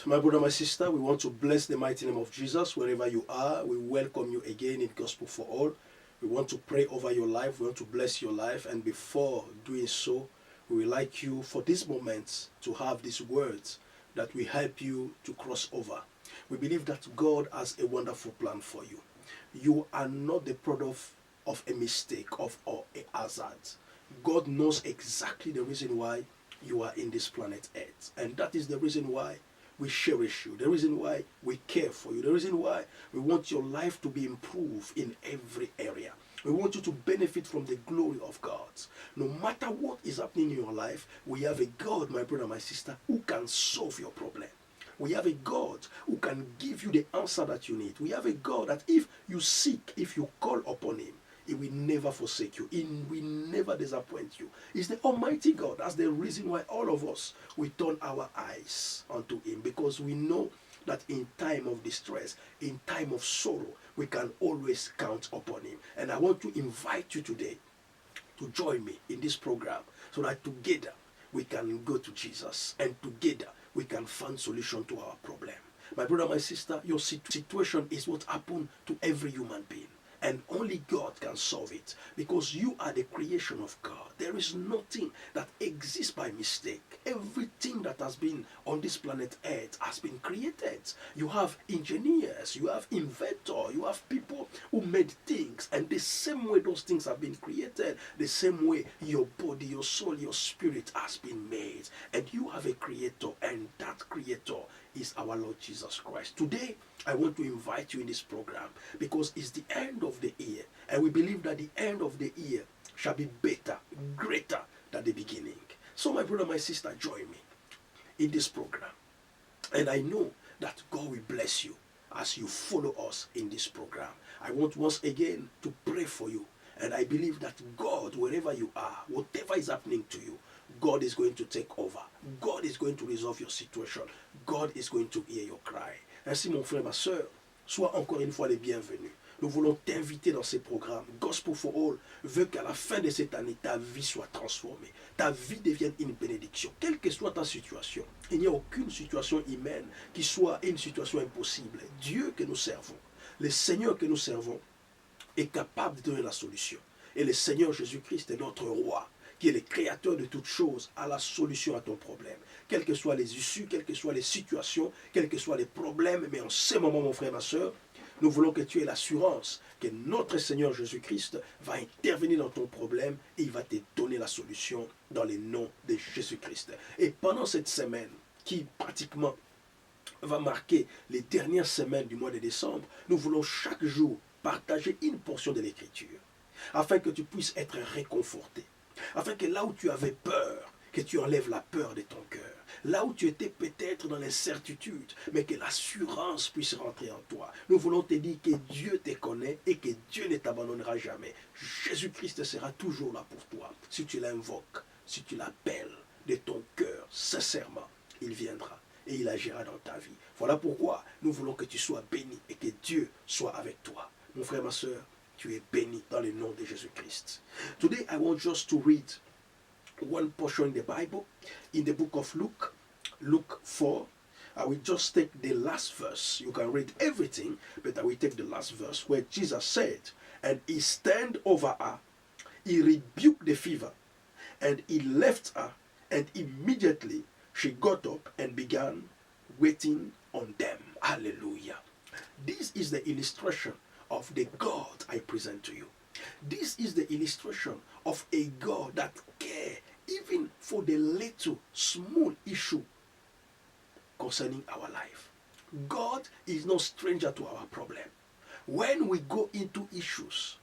My brother, my sister, we want to bless the mighty name of Jesus wherever you are. We welcome you again in Gospel for All. We want to pray over your life. We want to bless your life. And before doing so, we would like you for this moment to have these words that will help you to cross over. We believe that God has a wonderful plan for you. You are not the product of a mistake or a hazard. God knows exactly the reason why you are in this planet Earth. And that is the reason why we cherish you, the reason why we care for you, the reason why we want your life to be improved in every area. We want you to benefit from the glory of God. No matter what is happening in your life, we have a God, my brother, my sister, who can solve your problem. We have a God who can give you the answer that you need. We have a God that if you seek, if you call upon him, he will never forsake you. He will never disappoint you. He's the Almighty God. That's the reason why all of us, we turn our eyes unto him. Because we know that in time of distress, in time of sorrow, we can always count upon him. And I want to invite you today to join me in this program so that together we can go to Jesus. And together we can find solution to our problem. My brother, my sister, your situation is what happened to every human being. And only God can solve it because you are the creation of God. There is nothing that exists by mistake. Everything that has been on this planet Earth has been created. You have engineers, you have inventors, you have people who made things. And the same way those things have been created, the same way your body, your soul, your spirit has been made. And you have a creator, and that creator is our Lord Jesus Christ. Today, I want to invite you in this program because it's the end of the year, and we believe that the end of the year shall be better, greater than the beginning. So my brother, my sister, join me in this program. And I know that God will bless you as you follow us in this program. I want once again to pray for you. And I believe that God, wherever you are, whatever is happening to you, God is going to take over. God is going to resolve your situation. God is going to hear your cry. Ainsi, mon frère, ma soeur, sois encore une fois les bienvenus. Nous voulons t'inviter dans ces programmes. Gospel for All veut qu'à la fin de cette année, ta vie soit transformée. Ta vie devienne une bénédiction. Quelle que soit ta situation, il n'y a aucune situation humaine qui soit une situation impossible. Dieu que nous servons, le Seigneur que nous servons, est capable de donner la solution. Et le Seigneur Jésus-Christ est notre roi, qui est le créateur de toutes choses, a la solution à ton problème. Quelles que soient les issues, quelles que soient les situations, quels que soient les problèmes, mais en ce moment, mon frère, ma soeur, nous voulons que tu aies l'assurance que notre Seigneur Jésus-Christ va intervenir dans ton problème et il va te donner la solution dans le nom de Jésus-Christ. Et pendant cette semaine, qui pratiquement va marquer les dernières semaines du mois de décembre, nous voulons chaque jour partager une portion de l'Écriture, afin que tu puisses être réconforté, afin que là où tu avais peur, que tu enlèves la peur de ton cœur, là où tu étais peut-être dans l'incertitude, mais que l'assurance puisse rentrer en toi. Nous voulons te dire que Dieu te connaît et que Dieu ne t'abandonnera jamais. Jésus-Christ sera toujours là pour toi. Si tu l'invoques, si tu l'appelles de ton cœur, sincèrement, il viendra et il agira dans ta vie. Voilà pourquoi nous voulons que tu sois béni et que Dieu soit avec toi. Mon frère, ma soeur, tu es béni dans le nom de Jésus-Christ. Today I want just to read one portion in the Bible, in the book of Luke, Luke 4. I will just take the last verse. You can read everything, but I will take the last verse where Jesus said, and he stand over her, he rebuked the fever, and he left her, and immediately she got up and began waiting on them. Hallelujah. This is the illustration of the God I present to you. This is the illustration of a God that cares even for the little small issue concerning our life. God is no stranger to our problem. When we go into issues,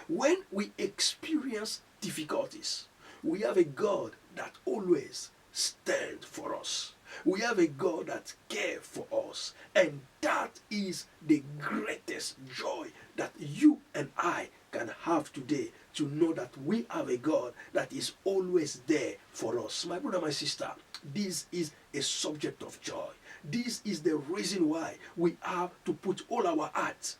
when we experience difficulties, we have a God that always stands for us. We have a God that cares for us. And that is the greatest joy that you and I can have today, to know that we have a God that is always there for us. My brother, my sister, this is a subject of joy. This is the reason why we have to put all our heart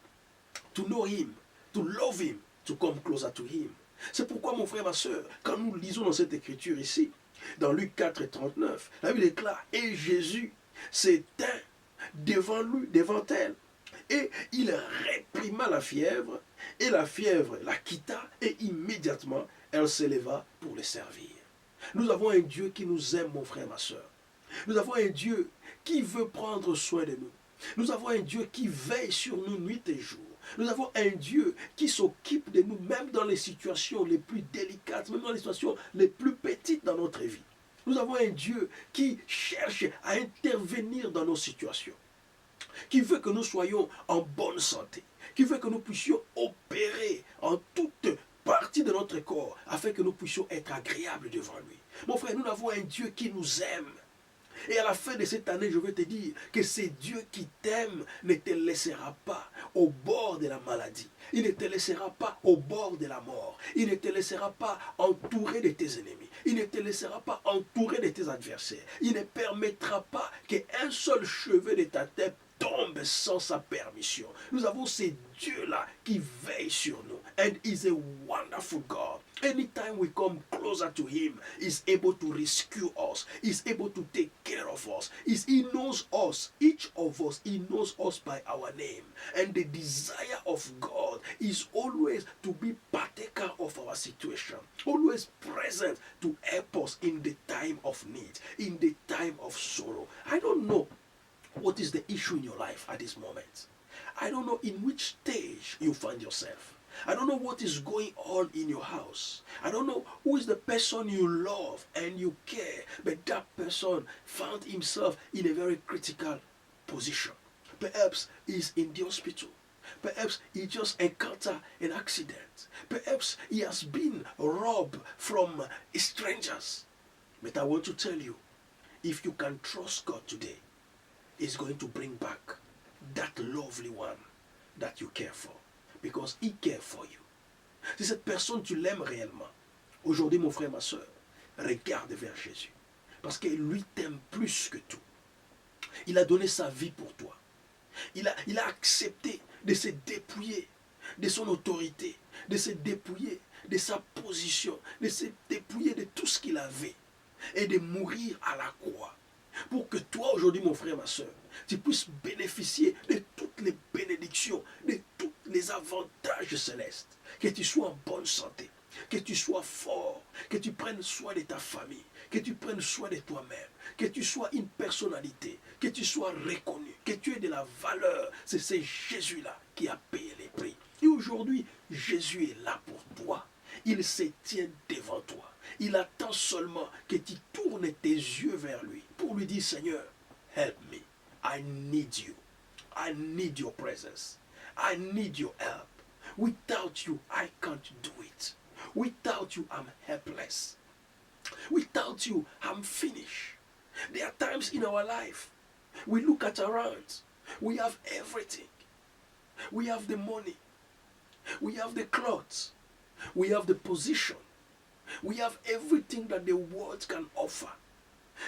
to know Him, to love Him, to come closer to Him. C'est pourquoi, mon frère, ma soeur, quand nous lisons dans cette écriture ici, dans Luc 4 et 39, la Bible déclare, et Jésus s'étint devant elle. Et il réprima la fièvre, et la fièvre la quitta, et immédiatement elle s'éleva pour le servir. Nous avons un Dieu qui nous aime, mon frère, ma soeur. Nous avons un Dieu qui veut prendre soin de nous. Nous avons un Dieu qui veille sur nous nuit et jour. Nous avons un Dieu qui s'occupe de nous, même dans les situations les plus délicates, même dans les situations les plus petites dans notre vie. Nous avons un Dieu qui cherche à intervenir dans nos situations, qui veut que nous soyons en bonne santé, qui veut que nous puissions opérer en toute partie de notre corps, afin que nous puissions être agréables devant lui. Mon frère, nous avons un Dieu qui nous aime. Et à la fin de cette année, je veux te dire que c'est Dieu qui t'aime ne te laissera pas au bord de la maladie. Il ne te laissera pas au bord de la mort. Il ne te laissera pas entouré de tes ennemis. Il ne te laissera pas entouré de tes adversaires. Il ne permettra pas qu'un seul cheveu de ta tête tombe sans sa permission. Nous avons ce Dieu-là qui veille sur nous. And is a wonderful God. Anytime we come closer to him, he's able to rescue us. He's able to take care of us. He knows us, each of us, he knows us by our name. And the desire of God is always to be partaker of our situation. Always present to help us in the time of need, in the time of sorrow. I don't know what is the issue in your life at this moment. I don't know in which stage you find yourself. I don't know what is going on in your house. I don't know who is the person you love and you care, but that person found himself in a very critical position. Perhaps he's in the hospital. Perhaps he just encountered an accident. Perhaps he has been robbed from strangers. But I want to tell you, if you can trust God today, He's going to bring back that lovely one that you care for. Because he cares for you. Si cette personne, tu l'aimes réellement, aujourd'hui, mon frère, ma soeur, regarde vers Jésus. Parce que lui t'aime plus que tout. Il a donné sa vie pour toi. Il a accepté de se dépouiller de son autorité, de se dépouiller de sa position, de se dépouiller de tout ce qu'il avait et de mourir à la croix. Pour que toi, aujourd'hui, mon frère, ma soeur, tu puisses bénéficier de toutes les bénédictions, de tous les avantages célestes. Que tu sois en bonne santé, que tu sois fort, que tu prennes soin de ta famille, que tu prennes soin de toi-même, que tu sois une personnalité, que tu sois reconnu, que tu aies de la valeur. C'est Jésus-là qui a payé les prix. Et aujourd'hui, Jésus est là pour toi. Il se tient devant toi. Il attend seulement que tu tournes tes yeux vers lui pour lui dire, Seigneur, help me. I need you. I need your presence. I need your help. Without you, I can't do it. Without you, I'm helpless. Without you, I'm finished. There are times in our life, we look at around. We have everything. We have the money. We have the clothes. We have the position. We have everything that the world can offer.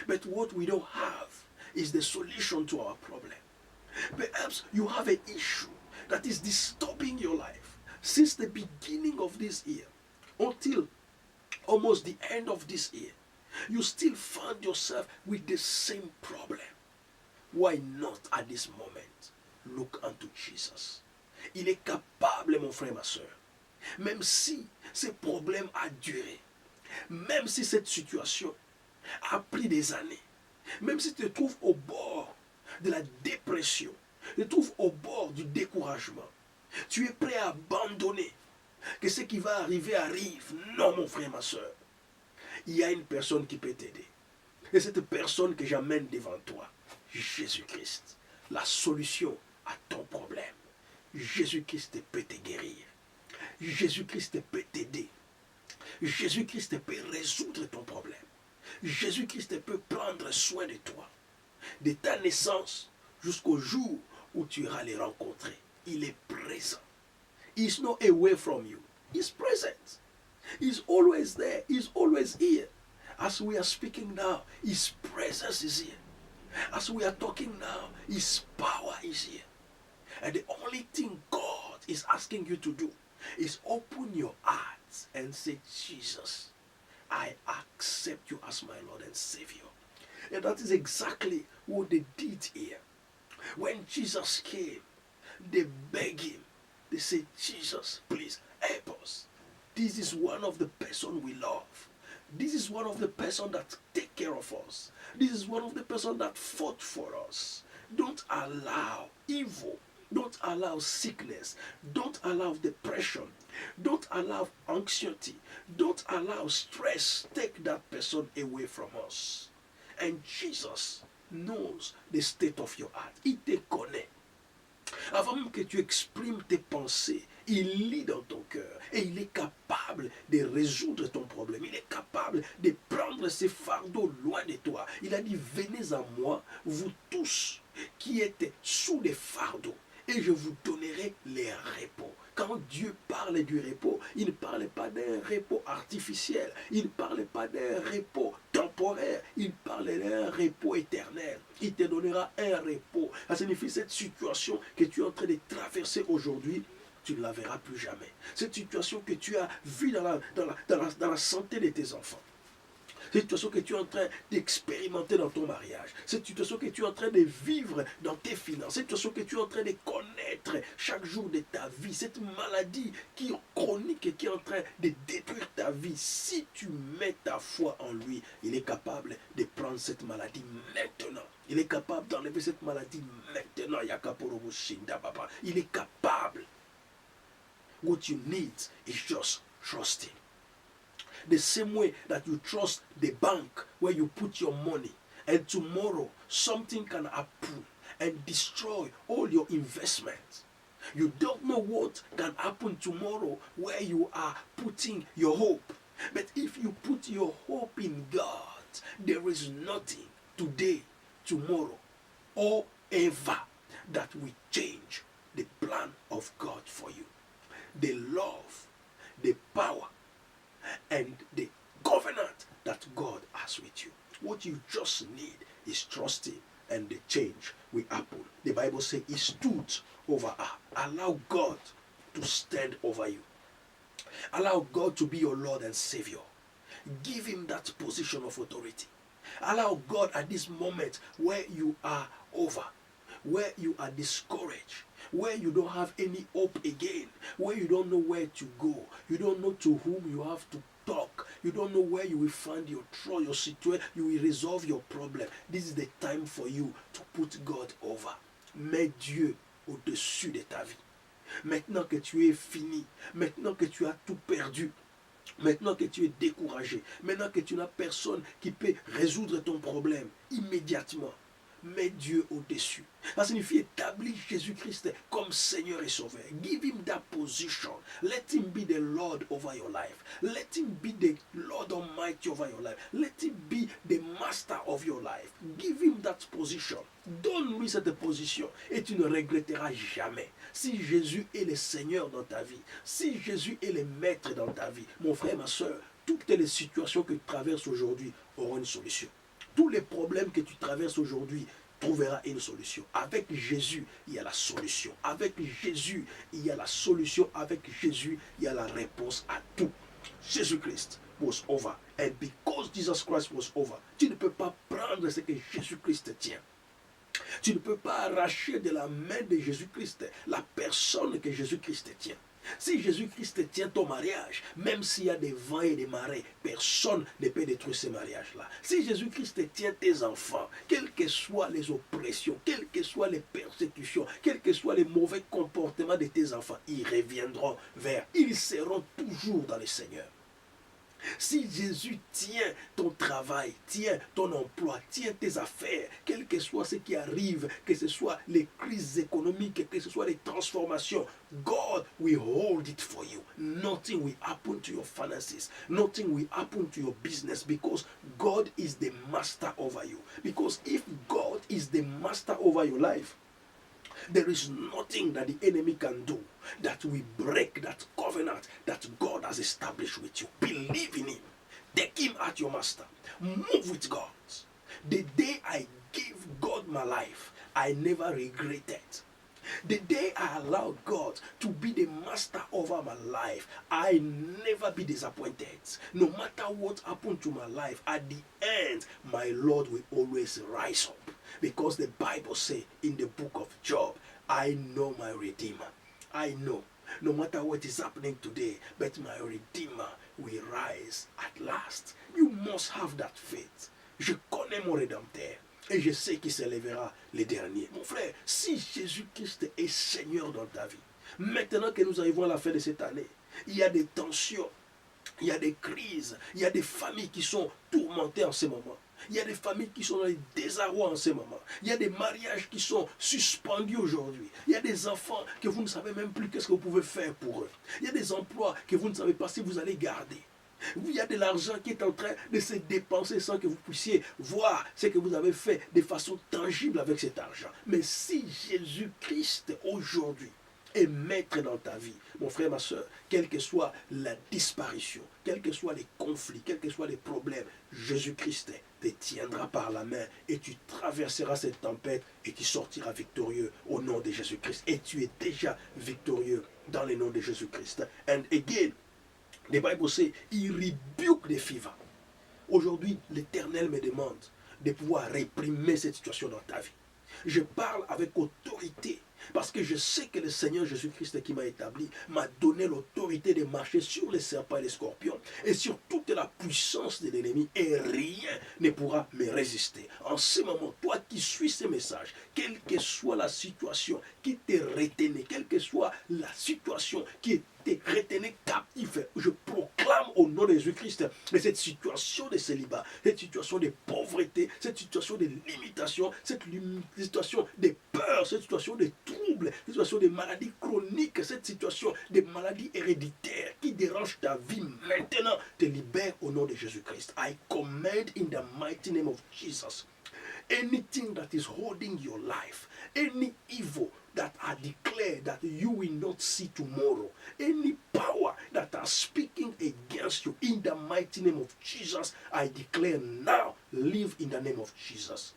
But what we don't have is the solution to our problem. Perhaps you have an issue that is disturbing your life since the beginning of this year until almost the end of this year. You still find yourself with the same problem. Why not at this moment look unto Jesus? Il est capable, mon frère, ma soeur. Même si ce problème a duré, même si cette situation a pris des années, même si tu te trouves au bord de la dépression, tu te trouves au bord du découragement, tu es prêt à abandonner, que ce qui va arriver arrive. Non, mon frère, ma soeur. Il y a une personne qui peut t'aider. Et cette personne que j'amène devant toi, Jésus-Christ, la solution à ton problème. Jésus-Christ peut te guérir. Jésus-Christ peut t'aider. Jésus-Christ peut résoudre ton problème. Jésus-Christ peut prendre soin de toi. De ta naissance jusqu'au jour où tu iras les rencontrer. Il est présent. He's not away from you. He's present. He's always there. He's always here. As we are speaking now, His presence is here. As we are talking now, His power is here. And the only thing God is asking you to do is open your heart and say, Jesus, I accept you as my Lord and Savior. And that is exactly what they did here. When Jesus came, they begged him. They said, Jesus, please help us. This is one of the person we love. This is one of the person that take care of us. This is one of the person that fought for us. Don't allow evil. Don't allow sickness. Don't allow depression. Don't allow anxiety. Don't allow stress take that person away from us. And Jesus knows the state of your heart. Il te connaît. Avant même que tu exprimes tes pensées, il lit dans ton cœur et il est capable de résoudre ton problème. Il est capable de prendre ces fardeaux loin de toi. Il a dit, venez à moi, vous tous qui êtes sous les fardeaux, et je vous donnerai les repos. Quand Dieu parle du repos, il ne parle pas d'un repos artificiel, il ne parle pas d'un repos temporaire, il parle d'un repos éternel. Il te donnera un repos. Ça signifie cette situation que tu es en train de traverser aujourd'hui, tu ne la verras plus jamais. Cette situation que tu as vue dans la santé de tes enfants. Cette situation que tu es en train d'expérimenter dans ton mariage. Cette situation que tu es en train de vivre dans tes finances. Cette situation que tu es en train de connaître chaque jour de ta vie. Cette maladie qui est chronique et qui est en train de détruire ta vie. Si tu mets ta foi en lui, il est capable de prendre cette maladie maintenant. Il est capable d'enlever cette maladie maintenant. Il est capable. What you need is just trust him. The same way that you trust the bank where you put your money, and tomorrow something can happen and destroy all your investments. You don't know what can happen tomorrow where you are putting your hope. But if you put your hope in God, there is nothing today, tomorrow, or ever that will change the plan of God for you. The love, the power, and the covenant that God has with you. What you just need is trusting, and the change will happen. The Bible says he stood over her. Allow God to stand over you. Allow God to be your Lord and Savior. Give him that position of authority. Allow God at this moment where you are over, where you are discouraged, where you don't have any hope again, where you don't know where to go, you don't know to whom you have to talk, you don't know where you will find your trust, your situation, you will resolve your problem. This is the time for you to put God over. Mets Dieu au-dessus de ta vie. Maintenant que tu es fini, maintenant que tu as tout perdu, maintenant que tu es découragé, maintenant que tu n'as personne qui peut résoudre ton problème immédiatement, mets Dieu au-dessus. Ça signifie établir Jésus-Christ comme Seigneur et Sauveur. Give him that position. Let him be the Lord over your life. Let him be the Lord Almighty over your life. Let him be the master of your life. Give him that position. Donne-lui cette position et tu ne regretteras jamais. Si Jésus est le Seigneur dans ta vie, si Jésus est le Maître dans ta vie, mon frère, ma soeur, toutes les situations que tu traverses aujourd'hui auront une solution. Tous les problèmes que tu traverses aujourd'hui trouveront une solution. Avec Jésus, il y a la solution. Avec Jésus, il y a la solution. Avec Jésus, il y a la réponse à tout. Jésus-Christ was over. And because Jesus Christ was over, tu ne peux pas prendre ce que Jésus-Christ tient. Tu ne peux pas arracher de la main de Jésus-Christ la personne que Jésus-Christ tient. Si Jésus-Christ tient ton mariage, même s'il y a des vents et des marées, personne ne peut détruire ce mariage-là. Si Jésus-Christ tient tes enfants, quelles que soient les oppressions, quelles que soient les persécutions, quels que soient les mauvais comportements de tes enfants, ils reviendront vers, ils seront toujours dans le Seigneur. Si Jésus tient ton travail, tient ton emploi, tient tes affaires, quel que soit ce qui arrive, que ce soit les crises économiques, que ce soit les transformations, God will hold it for you. Nothing will happen to your finances. Nothing will happen to your business because God is the master over you. Because if God is the master over your life, there is nothing that the enemy can do that will break that covenant that God has established with you. Believe in him. Take him as your master. Move with God. The day I gave God my life, I never regretted. The day I allow God to be the master over my life, I never be disappointed. No matter what happened to my life, at the end, my Lord will always rise up. Because the Bible says in the book of Job, I know my Redeemer. I know. No matter what is happening today, but my Redeemer will rise at last. You must have that faith. Je connais mon Rédempteur. Et je sais qu'il s'élèvera les derniers. Mon frère, si Jésus-Christ est Seigneur dans ta vie, maintenant que nous arrivons à la fin de cette année, il y a des tensions, il y a des crises, il y a des familles qui sont tourmentées en ce moment. Il y a des familles qui sont dans les désarrois en ce moment. Il y a des mariages qui sont suspendus aujourd'hui. Il y a des enfants que vous ne savez même plus qu'est-ce que vous pouvez faire pour eux. Il y a des emplois que vous ne savez pas si vous allez garder. Il y a de l'argent qui est en train de se dépenser sans que vous puissiez voir ce que vous avez fait de façon tangible avec cet argent. Mais si Jésus-Christ aujourd'hui est maître dans ta vie, mon frère, ma soeur, quelle que soit la disparition, quels que soient les conflits, quels que soient les problèmes, Jésus-Christ te tiendra par la main et tu traverseras cette tempête et tu sortiras victorieux au nom de Jésus-Christ. Et tu es déjà victorieux dans le nom de Jésus-Christ. And again, the Bible says, he rebuked the fever. Aujourd'hui, l'Éternel me demande de pouvoir réprimer cette situation dans ta vie. Je parle avec autorité parce que je sais que le Seigneur Jésus-Christ qui m'a établi m'a donné l'autorité de marcher sur les serpents et les scorpions et sur toute la puissance de l'ennemi et rien ne pourra me résister. En ce moment, toi qui suis ce message, quelle que soit la situation qui te retenait, quelle que soit la situation qui te retenait captif, je proclame au nom de Jésus-Christ que cette situation de célibat, cette situation de pauvreté, cette situation de limitation, cette situation de peur, cette situation de trouble, cette situation de maladie chronique, cette situation de maladie héréditaire qui dérange ta vie maintenant, te libère au nom de Jésus-Christ. I command in the mighty name of Jesus, anything that is holding your life, any evil that I declare that you will not see tomorrow, any power that are speaking against you, in the mighty name of Jesus, I declare now, live in the name of Jesus.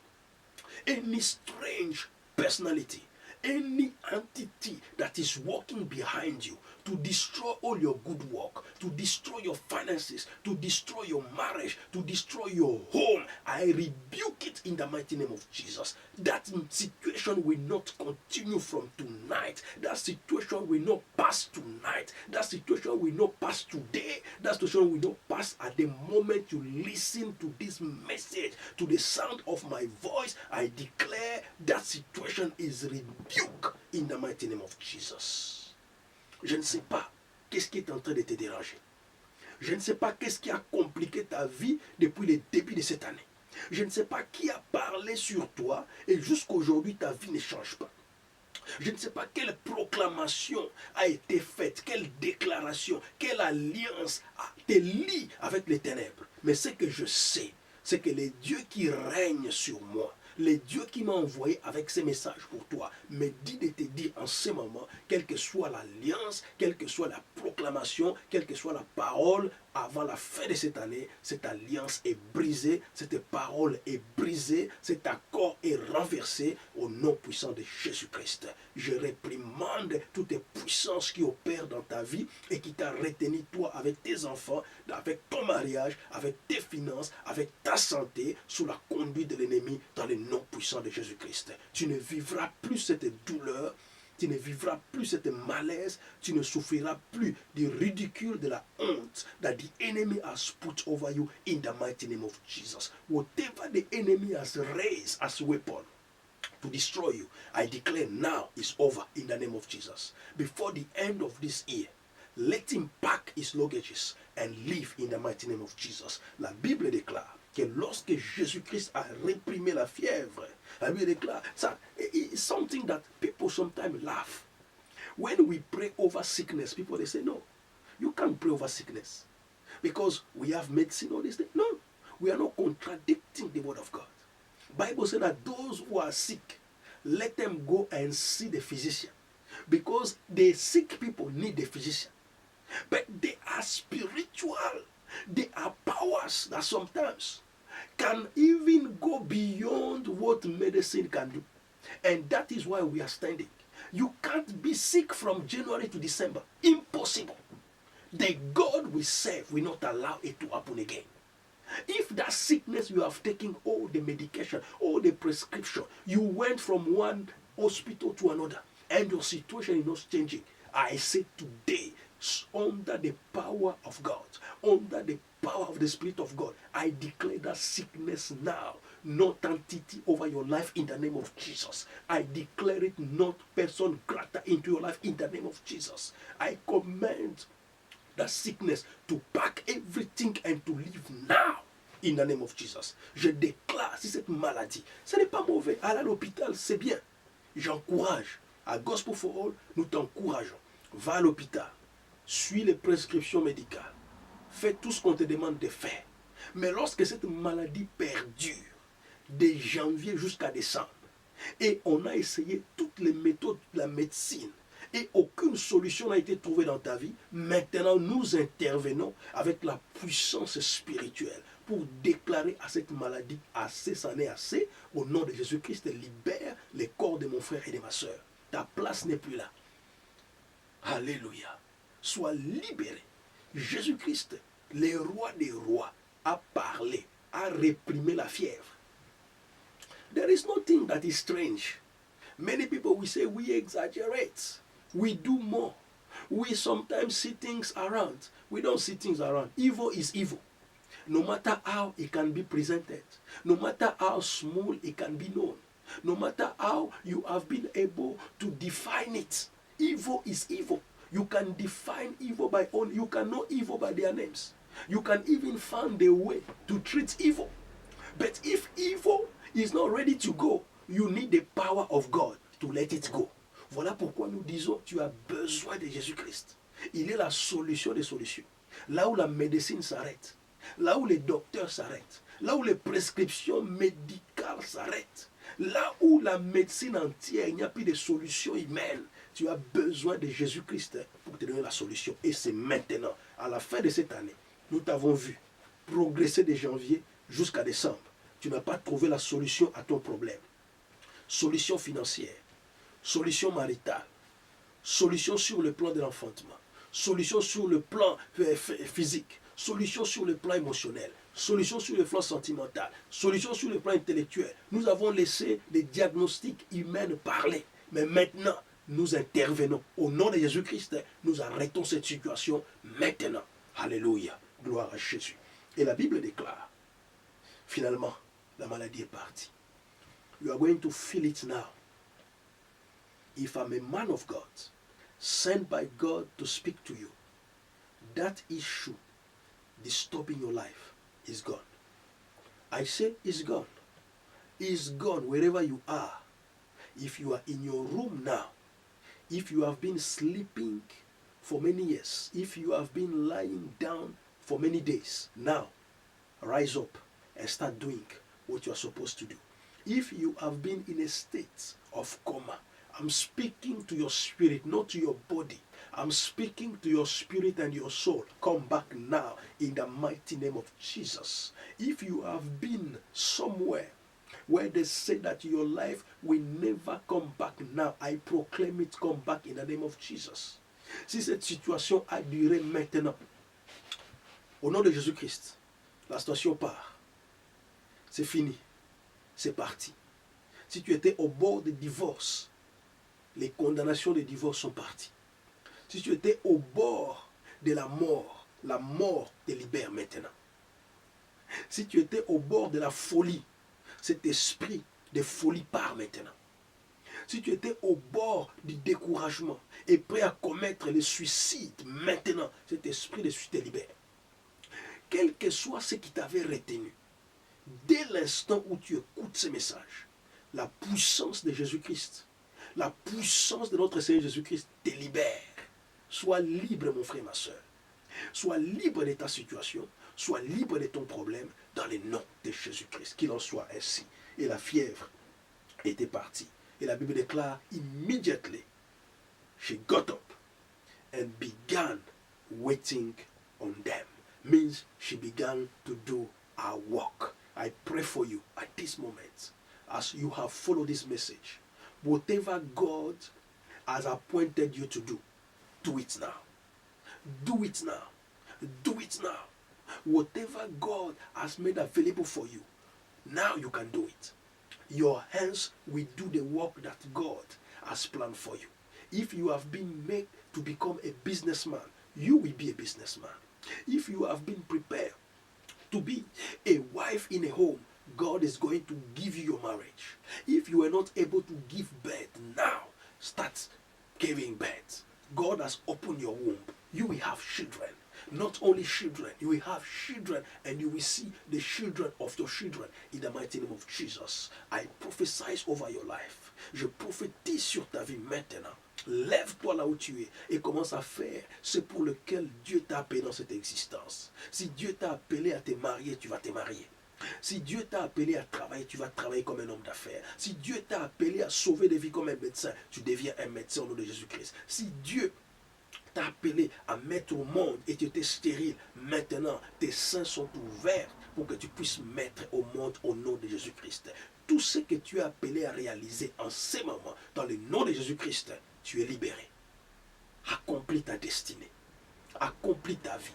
Any strange personality, any entity that is walking behind you to destroy all your good work, to destroy your finances, to destroy your marriage, to destroy your home, I rebuke it in the mighty name of Jesus. That situation will not continue from tonight. That situation will not pass tonight. That situation will not pass today. That situation will not pass at the moment you listen to this message, to the sound of my voice. I declare that situation is rebuked in the mighty name of Jesus. Je ne sais pas qu'est-ce qui est en train de te déranger. Je ne sais pas qu'est-ce qui a compliqué ta vie depuis le début de cette année. Je ne sais pas qui a parlé sur toi et jusqu'à aujourd'hui ta vie ne change pas. Je ne sais pas quelle proclamation a été faite, quelle déclaration, quelle alliance te lie avec les ténèbres. Mais ce que je sais, c'est que le Dieu qui règne sur moi, le Dieu qui m'a envoyé avec ces messages pour toi, me dit de te dire en ce moment, quelle que soit l'alliance, quelle que soit la proclamation, quelle que soit la parole, avant la fin de cette année, cette alliance est brisée, cette parole est brisée, cet accord est renversé au nom puissant de Jésus-Christ. Je réprimande toutes les puissances qui opèrent dans ta vie et qui t'a retenu toi avec tes enfants, avec ton mariage, avec tes finances, avec ta santé, sous la conduite de l'ennemi dans le nom puissant de Jésus-Christ. Tu ne vivras plus cette douleur, tu ne vivras plus cette malaise, tu ne souffriras plus du ridicule, de la honte that the enemy has put over you in the mighty name of Jesus. Whatever the enemy has raised as a weapon to destroy you, I declare now is over in the name of Jesus. Before the end of this year, let him pack his luggages and live in the mighty name of Jesus. La Bible déclare que lorsque Jésus-Christ a réprimé la fièvre, la Bible déclare, ça, it's something that people sometimes laugh. When we pray over sickness, people they say, no, you can't pray over sickness because we have medicine or this thing. No, we are not contradicting the word of God. Bible says that those who are sick, let them go and see the physician because the sick people need the physician. But they are spiritual. They are powers that sometimes can even go beyond what medicine can do. And that is why we are standing. You can't be sick from January to December. Impossible. The God we serve will not allow it to happen again. If that sickness you have taken all the medication, all the prescription, you went from one hospital to another, and your situation is not changing, I say today, under the power of God, under the power of the Spirit of God, I declare that sickness now, not entity over your life in the name of Jesus. I declare it not person greater into your life in the name of Jesus. I command that sickness to pack everything and to leave now in the name of Jesus. Je déclare, si cette maladie, ce n'est pas mauvais, aller à l'hôpital, c'est bien. J'encourage, à Gospel for All, nous t'encourageons. Va à l'hôpital, suis les prescriptions médicales, fais tout ce qu'on te demande de faire. Mais lorsque cette maladie perdure, de janvier jusqu'à décembre, et on a essayé toutes les méthodes de la médecine, et aucune solution n'a été trouvée dans ta vie, maintenant nous intervenons avec la puissance spirituelle pour déclarer à cette maladie assez, ça n'est assez. Au nom de Jésus-Christ, libère les corps de mon frère et de ma soeur. Ta place n'est plus là. Alléluia. Sois libéré. Jésus-Christ, le roi des rois, a parlé, a réprimé la fièvre. There is nothing that is strange. Many people will say we exaggerate. We do more. We sometimes see things around. We don't see things around. Evil is evil. No matter how it can be presented, no matter how small it can be known, no matter how you have been able to define it, evil is evil. You can define evil by own. You can know evil by their names. You can even find a way to treat evil. But if evil is not ready to go, you need the power of God to let it go. Voilà pourquoi nous disons, tu as besoin de Jésus-Christ. Il est la solution des solutions. Là où la médecine s'arrête, là où les docteurs s'arrêtent, là où les prescriptions médicales s'arrêtent, là où la médecine entière, il n'y a plus de solution humaine, tu as besoin de Jésus-Christ pour te donner la solution. Et c'est maintenant, à la fin de cette année, nous t'avons vu progresser de janvier jusqu'à décembre. Tu n'as pas trouvé la solution à ton problème. Solution financière, solution maritale, solution sur le plan de l'enfantement, solution sur le plan physique, solution sur le plan émotionnel, solution sur le plan sentimental, solution sur le plan intellectuel. Nous avons laissé les diagnostics humains parler, mais maintenant, nous intervenons. Au nom de Jésus-Christ, nous arrêtons cette situation maintenant. Alléluia, gloire à Jésus. Et la Bible déclare, finalement, la maladie est partie. You are going to feel it now. If I'm a man of God, sent by God to speak to you, that issue disturbing your life is gone. I say it's gone. It's gone wherever you are. If you are in your room now, if you have been sleeping for many years, if you have been lying down for many days, now rise up and start doing what you are supposed to do. If you have been in a state of coma, I'm speaking to your spirit, not to your body. I'm speaking to your spirit and your soul. Come back now in the mighty name of Jesus. If you have been somewhere where they say that your life will never come back now, I proclaim it come back in the name of Jesus. Si cette situation a duré maintenant, au nom de Jésus-Christ, la situation part. C'est fini. C'est parti. Si tu étais au bord de divorce, les condamnations de divorce sont parties. Si tu étais au bord de la mort te libère maintenant. Si tu étais au bord de la folie, cet esprit de folie part maintenant. Si tu étais au bord du découragement et prêt à commettre le suicide, maintenant, cet esprit de suicide te libère. Quel que soit ce qui t'avait retenu, dès l'instant où tu écoutes ce message, la puissance de Jésus-Christ, la puissance de notre Seigneur Jésus-Christ te libère. Sois libre, mon frère, ma soeur. Sois libre de ta situation. Sois libre de ton problème dans le nom de Jésus-Christ. Qu'il en soit ainsi. Et la fièvre était partie. Et la Bible déclare, immediately, she got up and began waiting on them. Means she began to do her work. I pray for you at this moment, as you have followed this message, whatever God has appointed you to do, do it now. Do it now. Do it now. Whatever God has made available for you, now you can do it. Your hands will do the work that God has planned for you. If you have been made to become a businessman, you will be a businessman. If you have been prepared to be a wife in a home, God is going to give you your marriage. If you are not able to give birth now, start giving birth. God has opened your womb. You will have children. Not only children, you will have children, and you will see the children of your children in the mighty name of Jesus. I prophesy over your life. Je prophétise sur ta vie maintenant. Lève-toi là où tu es et commence à faire ce pour lequel Dieu t'a appelé dans cette existence. Si Dieu t'a appelé à te marier, tu vas te marier. Si Dieu t'a appelé à travailler, tu vas travailler comme un homme d'affaires. Si Dieu t'a appelé à sauver des vies comme un médecin, tu deviens un médecin au nom de Jésus-Christ. Si Dieu t'a appelé à mettre au monde et tu étais stérile, maintenant tes seins sont ouverts pour que tu puisses mettre au monde au nom de Jésus-Christ. Tout ce que tu es appelé à réaliser en ce moment, dans le nom de Jésus-Christ, tu es libéré. Accomplis ta destinée. Accomplis ta vie.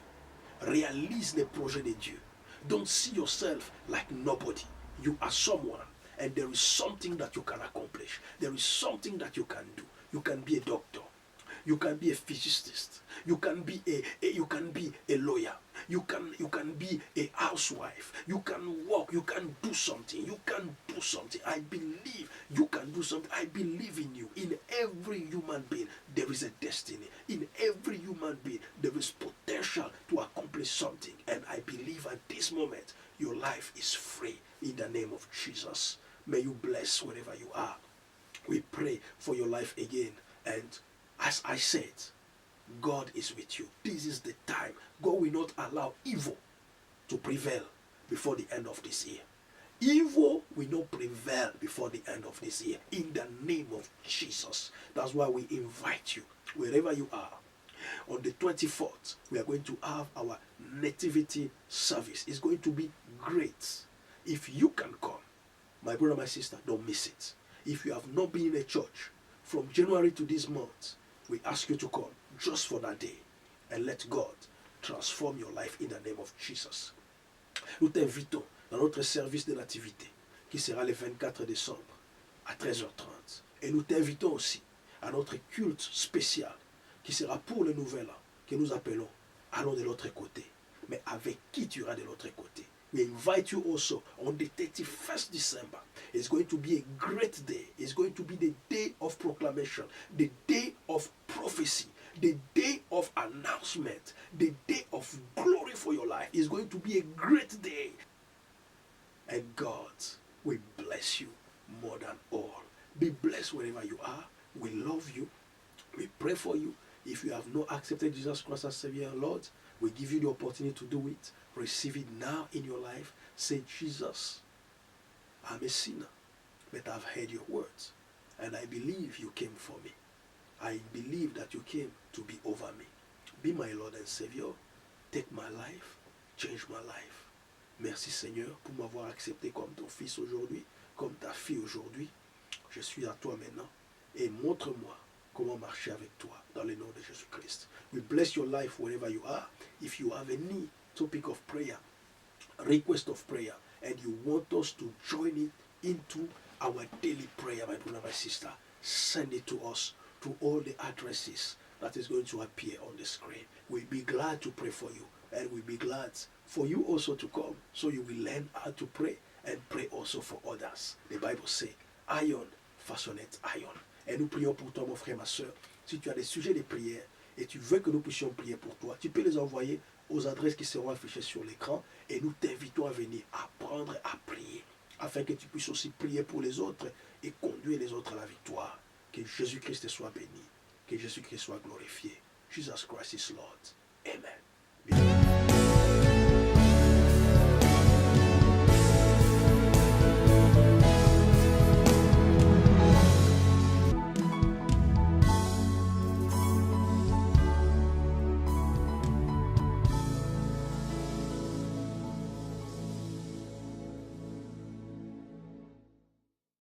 Réalise les projets de Dieu. Don't see yourself like nobody. You are someone, and there is something that you can accomplish. There is something that you can do. You can be a doctor. You can be a physicist. You can be a lawyer. You can be a housewife. You can work. You can do something. You can do something. I believe you can do something. I believe in you. In every human being, there is a destiny. In every human being, there is potential to accomplish something. And I believe at this moment, your life is free in the name of Jesus. May you bless wherever you are. We pray for your life again. And as I said, God is with you. This is the time. God will not allow evil to prevail before the end of this year. Evil will not prevail before the end of this year. In the name of Jesus. That's why we invite you, wherever you are. On the 24th, we are going to have our nativity service. It's going to be great. If you can come, my brother, my sister, don't miss it. If you have not been in a church from January to this month, we ask you to come just for that day and let God transform your life in the name of Jesus. Nous t'invitons dans notre service de nativité qui sera le 24 décembre à 13h30. Et nous t'invitons aussi à notre culte spécial qui sera pour le nouvel an que nous appelons Allons de l'autre côté. Mais avec qui tu iras de l'autre côté? We invite you also on the 31st December. It's going to be a great day. It's going to be the day of proclamation, the day of prophecy, the day of announcement, the day of glory for your life. It's going to be a great day. And God will bless you more than all. Be blessed wherever you are. We love you. We pray for you. If you have not accepted Jesus Christ as Savior and Lord, we give you the opportunity to do it. Receive it now in your life. Say, Jesus, I'm a sinner, but I've heard your words, and I believe you came for me. I believe that you came to be over me. Be my Lord and Savior. Take my life. Change my life. Merci Seigneur pour m'avoir accepté comme ton fils aujourd'hui, comme ta fille aujourd'hui. Je suis à toi maintenant et montre-moi comment marcher avec toi dans le nom de Jésus-Christ. We bless your life wherever you are. If you have any topic of prayer, request of prayer, and you want us to join it into our daily prayer, my brother, my sister, send it to us to all the addresses that is going to appear on the screen. We'll be glad to pray for you, and we'll be glad for you also to come, so you will learn how to pray and pray also for others. The Bible says, iron façonnette iron. Et nous prions pour toi, mon frère, ma soeur. Si tu as des sujets de prière et tu veux que nous puissions prier pour toi, tu peux les envoyer aux adresses qui seront affichées sur l'écran et nous t'invitons à venir apprendre à prier afin que tu puisses aussi prier pour les autres et conduire les autres à la victoire. Que Jésus-Christ soit béni, que Jésus-Christ soit glorifié. Jesus Christ is Lord. Amen.